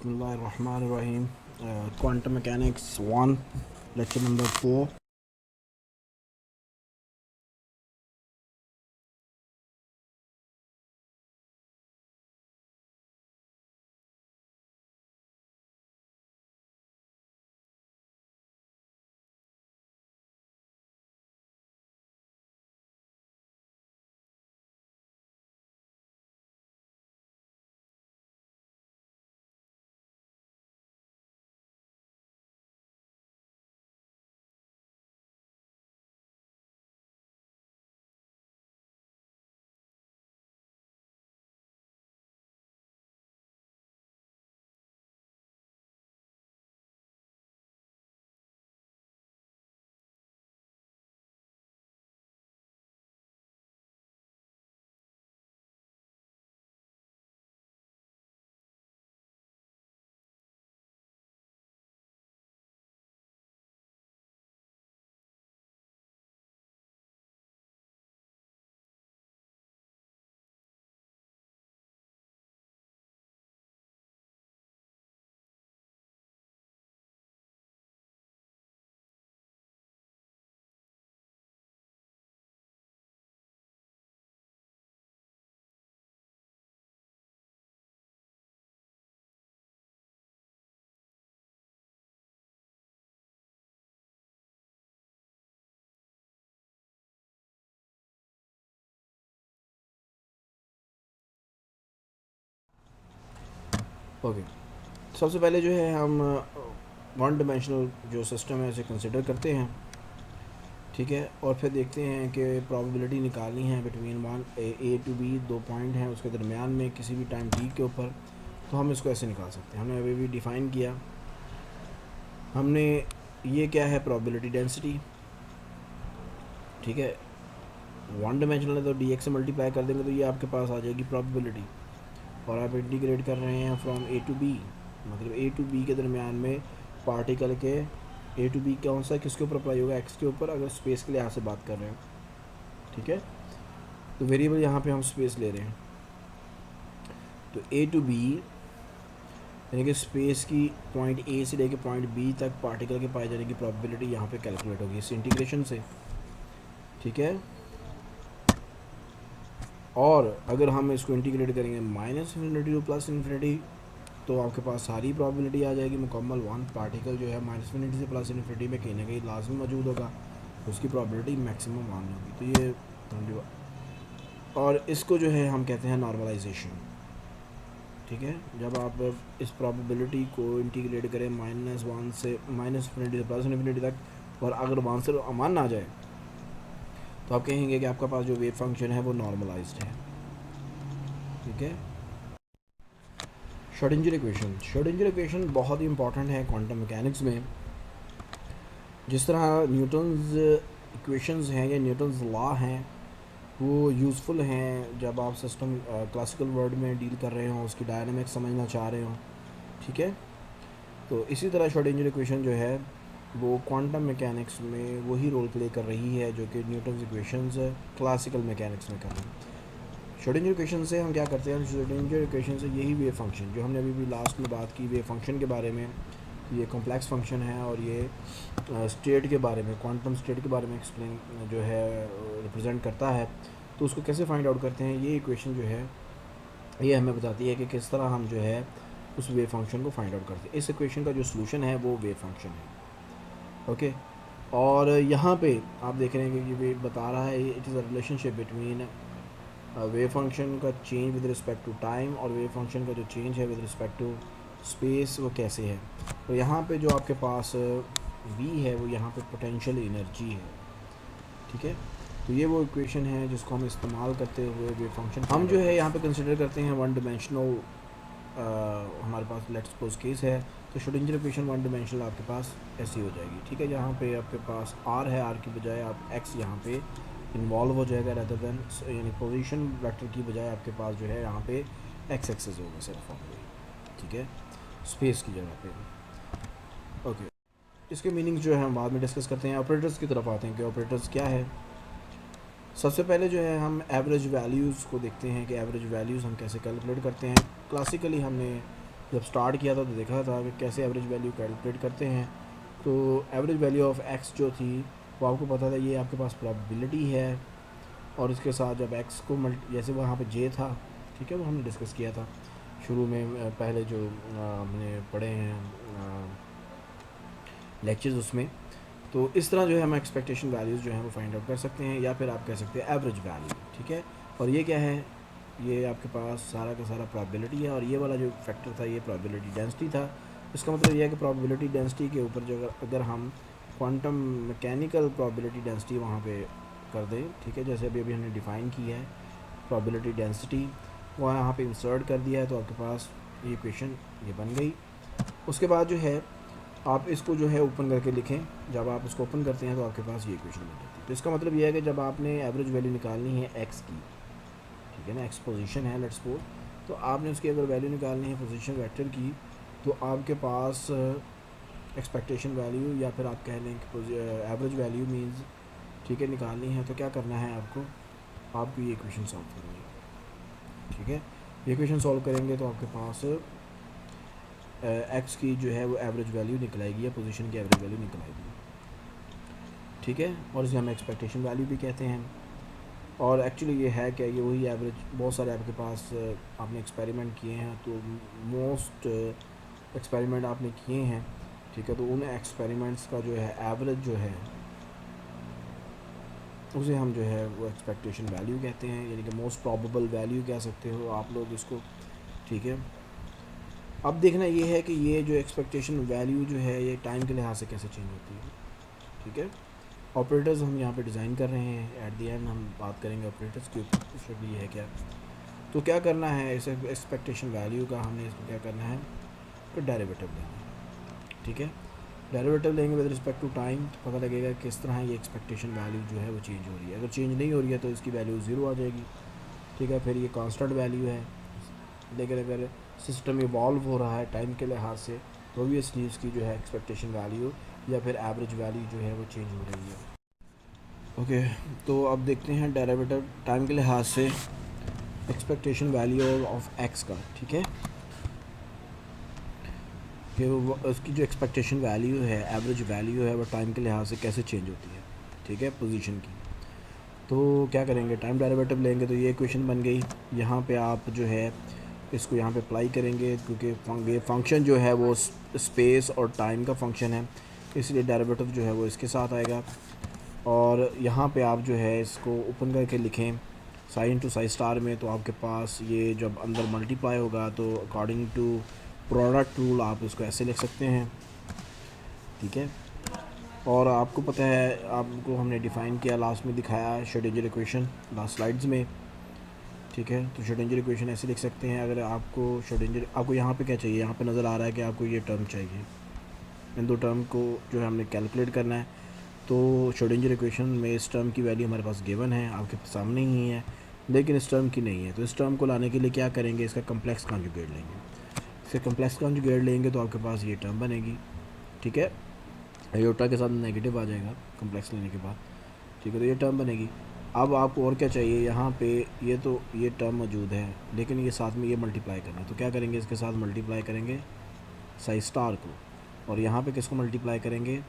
बिस्मिल्लाहिर्रहमानिर्रहीम। Quantum mechanics 1 lecture number 4। Okay, सबसे पहले जो है हम वन डिमेंशनल जो सिस्टम है उसे कंसिडर करते हैं, ठीक है। और फिर देखते हैं कि प्रोबेबिलिटी निकालनी है between one A to B, दो पॉइंट हैं उसके दरमियान में किसी भी टाइम टी के ऊपर। तो हम इसको ऐसे निकाल सकते हैं। हमने अभी भी डिफ़ाइन किया, हमने ये क्या है, प्रोबेबिलिटी डेंसिटी, ठीक है। वन डिमेंशनल है तो डी एक्स से मल्टीप्लाई कर देंगे तो ये आपके पास आ जाएगी प्रोबेबिलिटी। और आप इंटीग्रेट कर रहे हैं फ्रॉम ए टू बी, मतलब ए टू बी के दरमियान में पार्टिकल के ए टू बी कौन सा किसके ऊपर अप्लाई होगा, एक्स के ऊपर, अगर स्पेस के लिहाज से बात कर रहे हैं, ठीक है। तो वेरिएबल यहाँ पे हम स्पेस ले रहे हैं। तो ए टू बी यानी कि स्पेस की पॉइंट ए से लेके पॉइंट बी तक पार्टिकल के पाए जाने की प्रोबेबिलिटी यहाँ पे कैलकुलेट होगी इस इंटीग्रेशन से, ठीक है। और अगर हम इसको इंटीग्रेट करेंगे minus infinity two plus infinity तो आपके पास सारी प्रोबेबिलिटी आ जाएगी मुकम्मल। वन पार्टिकल जो है माइनस इन्फिनिटी से प्लस इन्फिनिटी में कहीं ना कहीं लाजमी मौजूद होगा, उसकी प्रोबेबिलिटी मैक्सिमम वन होगी। तो ये और इसको जो है हम कहते हैं नॉर्मलाइजेशन, ठीक है। जब आप इस प्रोबेबिलिटी को इंटीग्रेट करें माइनस वन से माइनस इन्फिनिटी से प्लस इन्फिनिटी तक, और अगर वन से अमान ना जाए तो आप कहेंगे कि आपका पास जो वेव फंक्शन है वो नॉर्मलाइज्ड है, ठीक है। श्रोडिंगर इक्वेशन, श्रोडिंगर इक्वेशन बहुत ही इंपॉर्टेंट है क्वांटम मैकेनिक्स में। जिस तरह न्यूटन्स इक्वेशंस हैं या न्यूटन्स लॉ हैं वो यूज़फुल हैं जब आप सिस्टम क्लासिकल वर्ल्ड में डील कर रहे हों, उसकी डायनामिक्स समझना चाह रहे हों, ठीक है। तो इसी तरह श्रोडिंगर इक्वेशन जो है वो क्वांटम मैकेनिक्स में वही रोल प्ले कर रही है जो कि न्यूटन्स इक्वेशंस क्लासिकल मैकेनिक्स में कर रही है। श्रोडिंगर इक्वेशन से हम क्या करते हैं, श्रोडिंगर इक्वेशन से यही वेव फंक्शन जो हमने अभी भी लास्ट में बात की वेव फंक्शन के बारे में, ये कॉम्प्लेक्स फंक्शन है और ये स्टेट के बारे में, क्वांटम स्टेट के बारे में एक्सप्लेन जो है रिप्रेजेंट करता है। तो उसको कैसे फाइंड आउट करते हैं, ये इक्वेशन जो है ये हमें बताती है कि किस तरह हम जो है उस वेव फंक्शन को फाइंड आउट करते हैं। इस इक्वेशन का जो सोल्यूशन है वो वेव फंक्शन है, ओके। और यहाँ पे आप देख रहे हैं कि ये बता रहा है it is a relationship between wave function का change with respect to time और वेव फंक्शन का जो चेंज है विद रिस्पेक्ट टू स्पेस वो कैसे है। तो यहाँ पे जो आपके पास v है वो यहाँ पे पोटेंशियल एनर्जी है, ठीक है। तो ये वो इक्वेशन है जिसको हम इस्तेमाल करते हुए वेव फंक्शन हम जो है यहाँ पे कंसिडर करते हैं वन डिमेंशनल। हमारे पास लेट्स सपोज केस है तो श्रोडिंगर इक्वेशन वन डिमेंशनल आपके पास ऐसी हो जाएगी, ठीक है। जहाँ पे आपके पास r है, r की बजाय आप x यहाँ पे इन्वॉल्व हो जाएगा रेदर देन, यानी पोजीशन वेक्टर की बजाय आपके पास जो है यहाँ पे x एक्सेस होगा सिर्फ, ठीक है, स्पेस की जगह पे, ओके। इसके मीनिंग्स जो है हम बाद में डिस्कस करते हैं। ऑपरेटर्स की तरफ आते हैं कि ऑपरेटर्स क्या है। सबसे पहले जो है हम एवरेज वैल्यूज़ को देखते हैं कि एवरेज वैल्यूज़ हम कैसे कैलकुलेट करते हैं। क्लासिकली हमने जब स्टार्ट किया था तो देखा था कि कैसे एवरेज वैल्यू कैलकुलेट करते हैं। तो एवरेज वैल्यू ऑफ एक्स जो थी वो आपको पता था, ये आपके पास प्रोबेबिलिटी है, और इसके साथ जब एक्स को जैसे वहाँ पे जे था, ठीक है, वो हमने डिस्कस किया था शुरू में, पहले जो हमने पढ़े हैं लेक्चर्स उसमें। तो इस तरह जो है हम एक्सपेक्टेशन वैल्यूज़ जो है वो फाइंड आउट कर सकते हैं, या फिर आप कह सकते हैं एवरेज वैल्यू, ठीक है। और ये क्या है, ये आपके पास सारा का सारा प्रोबेबिलिटी है, और ये वाला जो फैक्टर था ये प्रोबेबिलिटी डेंसिटी था। इसका मतलब ये है कि प्रोबेबिलिटी डेंसिटी के ऊपर जो अगर हम क्वांटम मैकेनिकल प्रोबेबिलिटी डेंसिटी वहाँ पे कर दें, ठीक है, जैसे अभी अभी हमने डिफ़ाइन की है प्रोबेबिलिटी डेंसिटी, वो यहाँ पे इंसर्ट कर दिया है, तो आपके पास ये इक्वेशन ये बन गई। उसके बाद जो है आप इसको जो है ओपन करके लिखें, जब आप इसको ओपन करते हैं तो आपके पास ये इक्वेशन बन जाती है। तो इसका मतलब ये है कि जब आपने एवरेज वैल्यू निकालनी है एक्स की, ठीक है ना, एक्स पोजीशन है लेट्स सपोज, तो आपने उसकी अगर वैल्यू निकालनी है पोजीशन वेक्टर की, तो आपके पास एक्सपेक्टेशन वैल्यू या फिर आप कह लें कि एवरेज वैल्यू मीन्स, ठीक है, निकालनी है, तो क्या करना है आपको ये इक्वेशन सॉल्व करेंगे, ठीक है। ये इक्वेशन सॉल्व करेंगे तो आपके पास एक्स की जो है वो एवरेज वैल्यू निकल आएगी, या पोजीशन की एवरेज वैल्यू निकल आएगी, ठीक है। और इसे हम एक्सपेक्टेशन वैल्यू भी कहते हैं। और एक्चुअली ये है क्या, ये वही एवरेज, बहुत सारे आपके पास आपने एक्सपेरिमेंट किए हैं, तो मोस्ट एक्सपेरिमेंट आपने किए हैं, ठीक है, तो उन एक्सपेरिमेंट्स का जो है एवरेज जो है उसे हम जो है वो एक्सपेक्टेशन वैल्यू कहते हैं, यानी कि मोस्ट प्रॉबेबल वैल्यू कह सकते हो आप लोग इसको, ठीक है। अब देखना ये है कि ये जो एक्सपेक्टेशन वैल्यू जो है ये टाइम के लिहाज से कैसे चेंज होती है, ठीक है। ऑपरेटर्स हम यहाँ पे डिज़ाइन कर रहे हैं, एट द एंड हम बात करेंगे ऑपरेटर्स के ऊपर ये है क्या। तो क्या करना है, इस एक्सपेक्टेशन वैल्यू का हमने इसको क्या करना है, तो डेरिवेटिव लेना है, ठीक है। डेरिवेटिव लेंगे विद रिस्पेक्ट टू टाइम, तो पता लगेगा किस तरह ये एक्सपेक्टेशन वैल्यू जो है वो चेंज हो रही है। अगर चेंज नहीं हो रही है तो इसकी वैल्यू ज़ीरो आ जाएगी, ठीक है, फिर ये कांस्टेंट वैल्यू है। लेकिन अगर सिस्टम इवॉल्व हो रहा है टाइम के लिहाज से, तो ऑब्वियसली इसकी जो है एक्सपेक्टेशन वैल्यू या फिर एवरेज वैल्यू जो है वो चेंज हो रही है। ओके, तो अब देखते हैं डेरिवेटिव टाइम के लिहाज से एक्सपेक्टेशन वैल्यू ऑफ एक्स का, ठीक है, कि उसकी जो एक्सपेक्टेशन वैल्यू है, एवरेज वैल्यू है, वो टाइम के लिहाज से कैसे चेंज होती है, ठीक है, पोजीशन की। तो क्या करेंगे, टाइम डेरिवेटिव लेंगे, तो ये इक्वेशन बन गई। यहाँ पे आप जो है इसको यहाँ पे अप्लाई करेंगे, क्योंकि ये फंक्शन जो है वो स्पेस और टाइम का फंक्शन है, इसलिए डेरिवेटिव जो है वो इसके साथ आएगा। और यहाँ पे आप जो है इसको ओपन करके लिखें साइन टू साई स्टार में, तो आपके पास ये जब अंदर मल्टीप्लाई होगा तो अकॉर्डिंग टू प्रोडक्ट रूल आप इसको ऐसे लिख सकते हैं, ठीक है। और आपको पता है, आपको हमने डिफ़ाइन किया, लास्ट में दिखाया श्रोडिंगर इक्वेशन लास्ट स्लाइड्स में, ठीक है। तो श्रोडिंगर इक्वेशन ऐसे लिख सकते हैं, अगर आपको श्रोडिंगर, आपको यहाँ पे क्या चाहिए, यहाँ पे नज़र आ रहा है कि आपको ये टर्म चाहिए, इन दो टर्म को जो है हमने कैलकुलेट करना है। तो श्रोडिंगर इक्वेशन में इस टर्म की वैल्यू हमारे पास गिवन है, आपके सामने ही है, लेकिन इस टर्म की नहीं है। तो इस टर्म को लाने के लिए क्या करेंगे, इसका कम्प्लेक्स कॉन्जुगेट लेंगे। इसका कम्प्लेक्स कॉन्जुगेट लेंगे तो आपके पास ये टर्म बनेगी, ठीक है, आयोटा के साथ नेगेटिव आ जाएगा कम्प्लेक्स लेने के बाद, ठीक है, तो ये टर्म बनेगी। अब आपको और क्या चाहिए, यहाँ पे ये टर्म मौजूद है, लेकिन ये साथ में ये मल्टीप्लाई करना है, तो क्या करेंगे, इसके साथ मल्टीप्लाई करेंगे साई स्टार को, और यहाँ पे किसको मल्टीप्लाई करेंगे,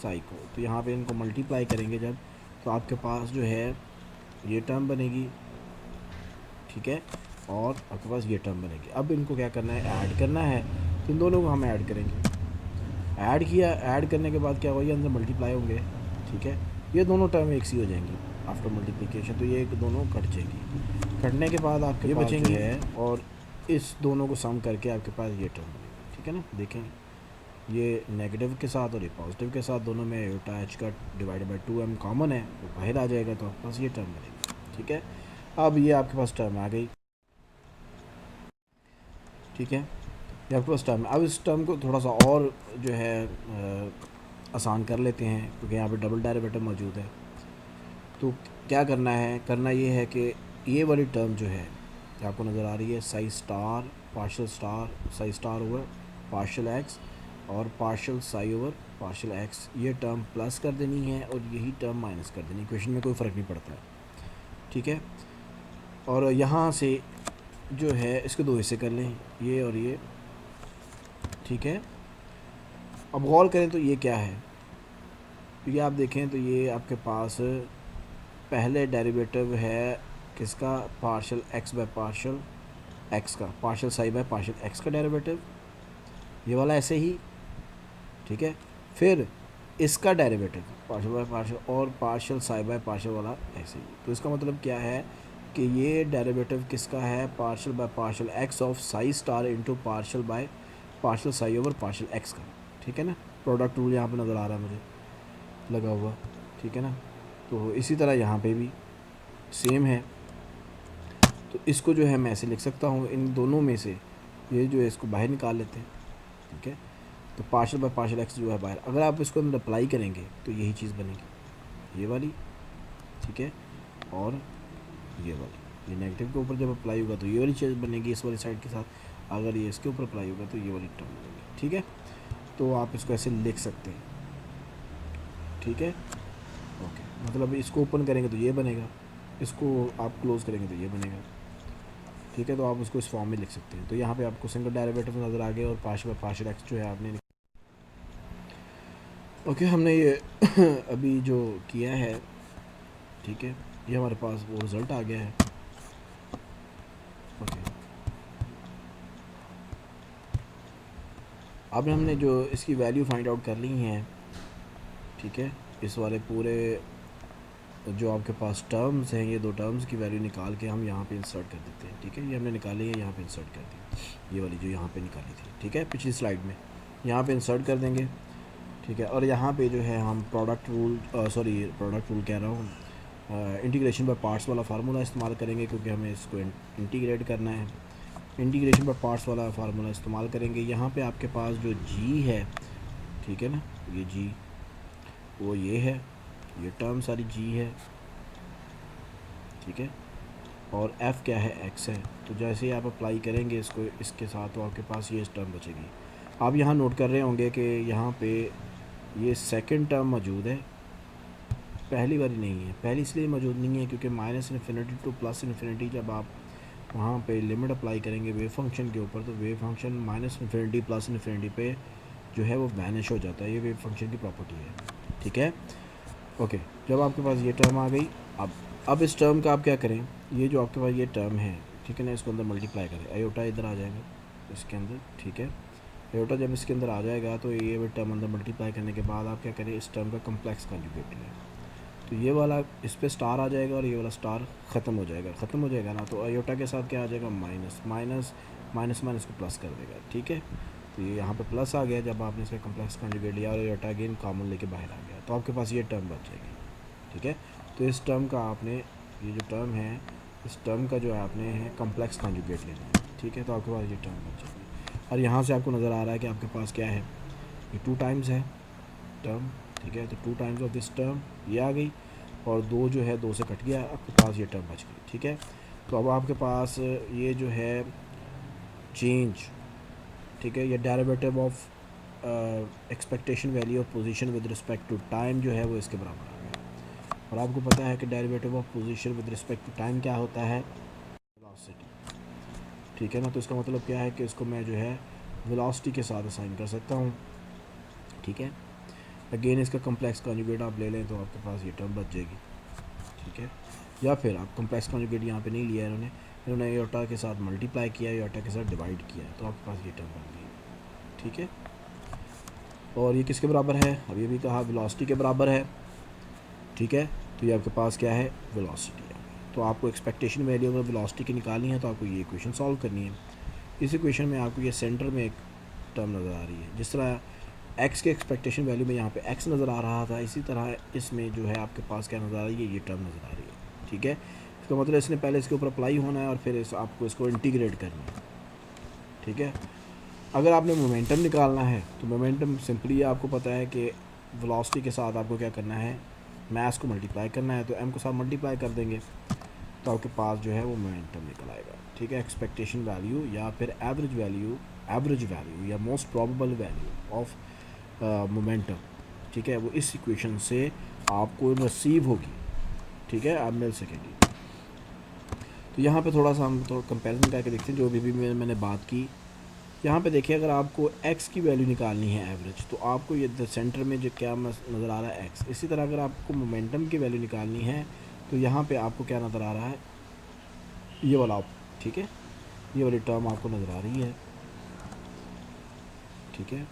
साई को। तो यहाँ पे इनको मल्टीप्लाई करेंगे जब, तो आपके पास जो है ये टर्म बनेगी, ठीक है, और आपके पास ये टर्म बनेगी। अब इनको क्या करना है, ऐड करना है, तो इन दोनों को हम ऐड करेंगे। ऐड किया, ऐड करने के बाद क्या होगा, ये अंदर मल्टीप्लाई होंगे, ठीक है, ये दोनों टर्म एक सी हो जाएंगी आफ्टर मल्टीप्लिकेशन, तो ये दोनों कट जाएंगी। कटने के बाद आपके पास बचेंगी है, और इस दोनों को सम करके आपके पास ये टर्म बनेगी, ठीक है ना। देखें, ये नेगेटिव के साथ और ये पॉजिटिव के साथ, दोनों में आयोटा एच का डिवाइडेड बाई 2m कॉमन है, तो बाहर आ जाएगा, तो आपके पास ये टर्म बनेगी, ठीक है। अब ये आपके पास टर्म आ गई, ठीक है, ये आपके पास टर्म है। अब इस टर्म को थोड़ा सा और जो है आसान कर लेते हैं, क्योंकि यहाँ पे डबल डेरिवेटिव मौजूद है। तो क्या करना है, करना ये है कि ये वाली टर्म जो है आपको नज़र आ रही है, psi star psi star over partial x और partial psi over partial x, ये टर्म प्लस कर देनी है और यही टर्म माइनस कर देनी है, इक्वेशन में कोई फ़र्क नहीं पड़ता है, ठीक है। और यहाँ से जो है इसके दो हिस्से कर लें, ये और ये, ठीक है। अब गौर करें तो ये क्या है, क्योंकि आप देखें तो ये आपके पास पहले डेरिवेटिव है किसका, partial x by partial x का, partial psi by partial x का डेरिवेटिव, ये वाला ऐसे ही, ठीक है। फिर इसका डेरिवेटिव पार्शल बाय पार्शल और पार्शल साई बाय पार्शल वाला ऐसे ही। तो इसका मतलब क्या है कि ये डेरिवेटिव किसका है, partial by partial x of Sai star into partial by partial Sai over partial x का, ठीक है ना। प्रोडक्ट रूल यहाँ पे नज़र आ रहा है मुझे लगा हुआ, ठीक है ना। तो इसी तरह यहाँ पे भी सेम है। तो इसको जो है मैं ऐसे लिख सकता हूँ, इन दोनों में से ये जो है इसको बाहर निकाल लेते हैं, ठीक है। तो पार्शल बाय पार्शल एक्स जो है बाहर, अगर आप इसको अंदर अप्लाई करेंगे तो यही चीज़ बनेगी, ये वाली, ठीक है। और ये वाली, ये नेगेटिव के ऊपर जब अप्लाई होगा तो ये वाली चीज़ बनेगी इस वाली साइड के साथ, अगर ये इसके ऊपर अप्लाई होगा तो ये वाली टर्म बनेगी, ठीक है। तो आप इसको ऐसे लिख सकते हैं, ठीक है। ओके, मतलब इसको ओपन करेंगे तो ये बनेगा, इसको आप क्लोज करेंगे तो ये बनेगा, ठीक है। तो आप उसको इस फॉर्म में लिख सकते हैं। तो यहाँ पे आपको सिंगल डेरिवेटिव नज़र आ गया और पार्शियल बाय पार्शियल एक्स जो है आपने ओके हमने ये अभी जो किया है, ठीक है, ये हमारे पास वो रिज़ल्ट आ गया है। ओके, अब हमने जो इसकी वैल्यू फाइंड आउट कर ली है, ठीक है। इस वाले पूरे जो आपके पास टर्म्स हैं, ये दो टर्म्स की वैल्यू निकाल के हम यहाँ पे इंसर्ट कर देते हैं, ठीक है। ये हमने निकाली है, यहाँ पे इंसर्ट कर दी, ये वाली जो यहाँ पे निकाली थी, ठीक है, पिछली स्लाइड में यहाँ पे इंसर्ट कर देंगे, ठीक है। और यहाँ पे जो है हम प्रोडक्ट रूल प्रोडक्ट रूल कह रहा हूँ, इंटीग्रेशन बाय पार्ट्स वाला फार्मूला इस्तेमाल करेंगे, क्योंकि हमें इसको इंटीग्रेट करना है। इंटीग्रेशन बाय पार्ट्स वाला फार्मूला इस्तेमाल करेंगे। यहाँ पे आपके पास जो जी है, ठीक है ना, ये जी वो ये है, ये टर्म सारी जी है, ठीक है। और एफ़ क्या है, एक्स है। तो जैसे ही आप अप्लाई करेंगे इसको इसके साथ, तो आपके पास ये टर्म बचेगी। आप यहाँ नोट कर रहे होंगे कि यहाँ पे ये सेकंड टर्म मौजूद है, पहली वाली नहीं है। पहली इसलिए मौजूद नहीं है क्योंकि minus infinity two plus infinity जब आप वहाँ पे लिमिट अप्लाई करेंगे वेव फंक्शन के ऊपर, तो wave function minus infinity plus infinity पे जो है वो वैनिश हो जाता है। ये वेव फंक्शन की प्रॉपर्टी है, ठीक है। ओके, जब आपके पास ये टर्म आ गई, अब इस टर्म का आप क्या करें, ये जो आपके पास ये टर्म है, ठीक है ना, इसको अंदर मल्टीप्लाई करें, आयोटा इधर आ जाएगा इसके अंदर, ठीक है। आयोटा जब इसके अंदर आ जाएगा तो ये टर्म अंदर मल्टीप्लाई करने के बाद आप क्या करें, इस टर्म का कम्प्लेक्स कॉन्जुगेट लें। तो ये वाला इस पर स्टार आ जाएगा और ये वाला स्टार ख़त्म हो जाएगा, ना, तो आयोटा के साथ क्या आ जाएगा, माइनस माइनस माइनस माइनस को प्लस कर देगा, ठीक है। तो ये यहाँ पे प्लस आ गया जब आपने इसका कम्प्लेक्स कॉन्जुगेट लिया और आयोटा अगेन कॉमन लेके बाहर आ गया, तो आपके पास ये टर्म बच जाएगी, ठीक है। तो इस टर्म का आपने, ये जो टर्म है, इस टर्म का जो है आपने है कम्प्लेक्स कॉन्जुगेट लेना है, ठीक है। तो आपके पास ये टर्म बच जाएगी और यहाँ से आपको नज़र आ रहा है कि आपके पास क्या है, ये 2 टाइम्स है टर्म, ठीक है। तो 2 टाइम्स ऑफ दिस टर्म ये आ गई और 2 जो है 2 से कट गया, आपके पास ये टर्म बच गई, ठीक है। तो अब आपके पास ये जो है चेंज, ठीक है, ये derivative of expectation value of position with respect to time जो है वो इसके बराबर आ गया। और आपको पता है कि derivative of position with respect to time क्या होता है, वेलोसिटी, ठीक है ना। तो इसका मतलब क्या है कि इसको मैं जो है वेलोसिटी के साथ असाइन कर सकता हूँ, ठीक है। अगेन इसका कम्प्लेक्स कॉन्जुगेट आप ले लें तो आपके पास ये टर्म बच जाएगी, ठीक है। या फिर आप कम्प्लेक्स कॉन्जुगेट यहाँ पे नहीं लिया इन्होंने योटा के साथ मल्टीप्लाई किया, योटा के साथ डिवाइड किया, तो आपके पास ये टर्म बन गई, ठीक है। और ये किसके बराबर है, अभी भी कहा वेलोसिटी के बराबर है, ठीक है। तो ये आपके पास क्या है, वेलोसिटी है। तो आपको एक्सपेक्टेशन वैल्यू अगर वेलोसिटी की निकालनी है तो आपको ये इक्वेशन सॉल्व करनी है। इस इक्वेशन में आपको ये सेंटर में एक टर्म नज़र आ रही है, जिस तरह एक्स के एक्सपेक्टेशन वैल्यू में यहाँ पे एक्स नज़र आ रहा था, इसी तरह इसमें जो है आपके पास क्या नज़र आ रही है, ये टर्म नज़र आ रही है, ठीक है। इसका मतलब इसने पहले इसके ऊपर अप्लाई होना है और फिर आपको इसको इंटीग्रेट करना है, ठीक है। अगर आपने मोमेंटम निकालना है तो मोमेंटम सिंपली आपको पता है कि वेलोसिटी के साथ आपको क्या करना है, मैस को मल्टीप्लाई करना है, तो एम को साथ मल्टीप्लाई कर देंगे तो आपके पास जो है वो मोमेंटम निकल आएगा, ठीक है। एक्सपेक्टेशन वैल्यू या फिर एवरेज वैल्यू या most probable value of momentum, ठीक है, वो इस इक्वेशन से आपको रिसीव होगी, ठीक है, आप मिल सकेगी। तो यहाँ पे थोड़ा सा हम कंपैरिजन करके देखते हैं जो भी मैंने बात की, यहाँ पे देखिए अगर आपको x की वैल्यू निकालनी है एवरेज, तो आपको ये सेंटर में जो क्या नज़र आ रहा है x। इसी तरह अगर आपको मोमेंटम की वैल्यू निकालनी है तो यहाँ पे आपको क्या नज़र आ रहा है, ये वाला, ठीक है, ये वाली टर्म आपको नज़र आ रही है, ठीक है,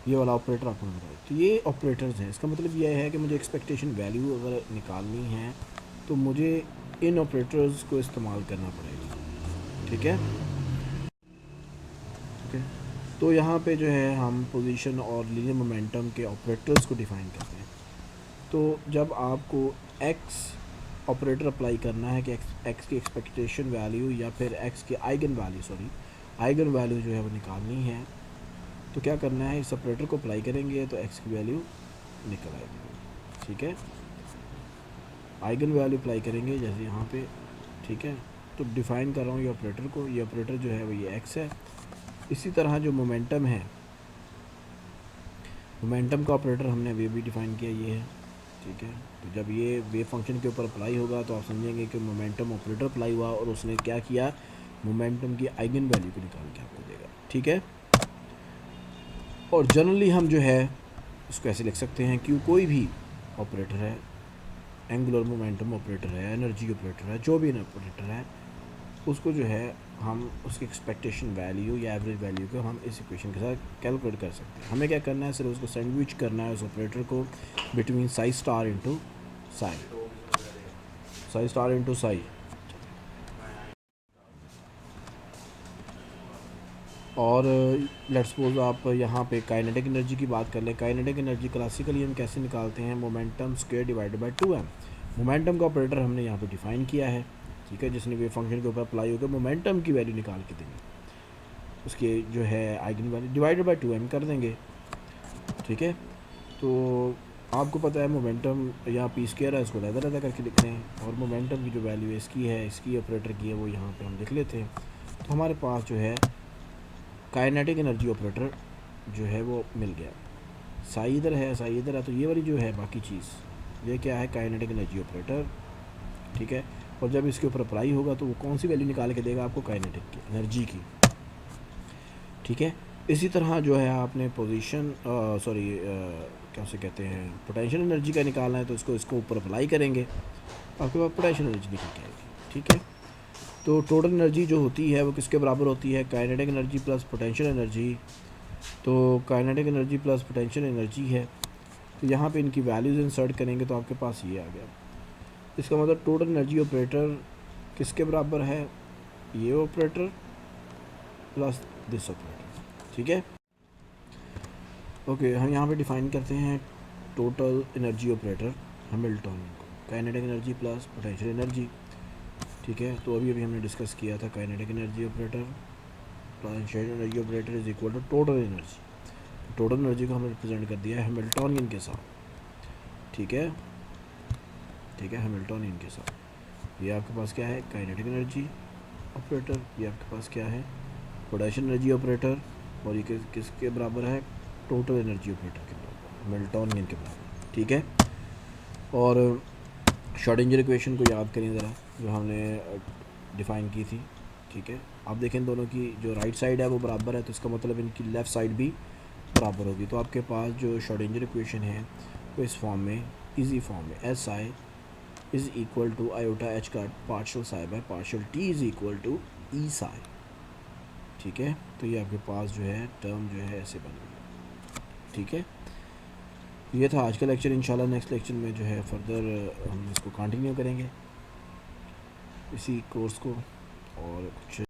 ये वाला ऑपरेटर आपको नज़र आ रहा है। तो ये ऑपरेटर्स हैं, इसका मतलब ये है कि मुझे एक्सपेक्टेशन वैल्यू अगर निकालनी है तो मुझे इन ऑपरेटर्स को इस्तेमाल करना पड़ेगा, ठीक है, ठीक है। तो यहाँ पे जो है हम पोजीशन और लीनियर मोमेंटम के ऑपरेटर्स को डिफ़ाइन करते हैं। तो जब आपको x ऑपरेटर अप्लाई करना है कि x की एक्सपेक्टेशन वैल्यू या फिर x की आइगन वैल्यू जो है वो निकालनी है, तो क्या करना है, इस ऑपरेटर को अप्लाई करेंगे तो x की वैल्यू निकल आएगी, ठीक है। आइगन वैल्यू अप्लाई करेंगे जैसे यहाँ पे, ठीक है। तो डिफ़ाइन कर रहा हूँ ये ऑपरेटर को, ये ऑपरेटर जो है वो ये x है। इसी तरह जो मोमेंटम है, मोमेंटम का ऑपरेटर हमने वे भी डिफ़ाइन किया, ये है, ठीक है। तो जब ये वेव फंक्शन के ऊपर अप्लाई होगा तो आप समझेंगे कि मोमेंटम ऑपरेटर अप्लाई हुआ और उसने क्या किया, मोमेंटम की आइगन वैल्यू को निकाल के आपको देगा, ठीक है। और जनरली हम जो है उसको ऐसे लिख सकते हैं कि कोई भी ऑपरेटर है, एंगुलर मोमेंटम ऑपरेटर है, एनर्जी ऑपरेटर है, जो भी ऑपरेटर है, उसको जो है हम उसकी एक्सपेक्टेशन वैल्यू या एवरेज वैल्यू को हम इस इक्वेशन के साथ कैलकुलेट कर सकते हैं। हमें क्या करना है, सिर्फ उसको सैंडविच करना है उस ऑपरेटर को between Sai star into Sai. और लेट्स सपोज आप यहाँ पे काइनेटिक एनर्जी की बात कर लें। काइनेटिक एनर्जी क्लासिकली हम कैसे निकालते हैं, momentum square divided by 2m। Momentum का ऑपरेटर हमने यहाँ पे डिफ़ाइन किया है, ठीक है, जिसने वेव फंक्शन के ऊपर अप्लाई होकर मोमेंटम की वैल्यू निकाल के देंगे, उसके जो है eigen value divided by 2m कर देंगे, ठीक है। तो आपको पता है मोमेंटम यहाँ पी स्क्वायर है, इसको लहदा करके लिख रहे हैं, और मोमेंटम की जो वैल्यू इसकी है, इसकी ऑपरेटर की है, वो यहाँ पे हम लिख लेते हैं। तो हमारे पास जो है काइनेटिक एनर्जी ऑपरेटर जो है वो मिल गया। साई इधर है, तो ये वाली जो है बाकी चीज़, ये क्या है, काइनेटिक एनर्जी ऑपरेटर, ठीक है। और जब इसके ऊपर अप्लाई होगा तो वो कौन सी वैल्यू निकाल के देगा आपको, काइनेटिक की एनर्जी की, ठीक है। इसी तरह जो है आपने पोजीशन क्या उसे कहते हैं, पोटेंशियल एनर्जी का निकालना है, तो इसको ऊपर अप्लाई करेंगे, आपके पास पोटेंशियल एनर्जी निकल के आएगी, ठीक है। तो टोटल एनर्जी जो होती है वो किसके बराबर होती है, kinetic energy plus potential energy. तो kinetic energy plus potential energy है, तो यहाँ पे इनकी वैल्यूज़ इंसर्ट करेंगे तो आपके पास ये आ गया। इसका मतलब टोटल एनर्जी ऑपरेटर किसके बराबर है, ये ऑपरेटर प्लस दिस ऑपरेटर, ठीक है। ओके, हम यहाँ पे डिफ़ाइन करते हैं टोटल एनर्जी ऑपरेटर हैमिल्टन को, kinetic energy plus potential energy, ठीक है। तो अभी हमने डिस्कस किया था kinetic energy operator potential energy operator is equal to total energy. Total energy को हमने रिप्रेजेंट कर दिया है हैमिल्टनियन के साथ, ठीक है, ठीक है, हैमिल्टनियन के साथ। ये आपके पास क्या है, काइनेटिक एनर्जी ऑपरेटर, ये आपके पास क्या है, पोटेंशियल एनर्जी ऑपरेटर, और ये किसके बराबर है, टोटल एनर्जी ऑपरेटर के बराबर, हैमिल्टनियन के बराबर, ठीक है। और श्रोडिंगर इक्वेशन को याद करें ज़रा, जो हमने डिफ़ाइन की थी, ठीक है। आप देखें दोनों की जो राइट साइड है वो बराबर है, तो इसका मतलब इनकी लेफ़्ट साइड भी बराबर होगी। तो आपके पास जो श्रोडिंगर इक्वेशन है वो इस फॉर्म में, इजी फॉर्म में, S I is equal to iota H का partial psi by partial T is equal to E psi, ठीक है। तो ये आपके पास जो है टर्म जो है ऐसे बन गई, ठीक है। ये था आज का लेक्चर। इंशाल्लाह नेक्स्ट लेक्चर में जो है फर्दर हम इसको कंटिन्यू करेंगे, इसी कोर्स को, और कुछ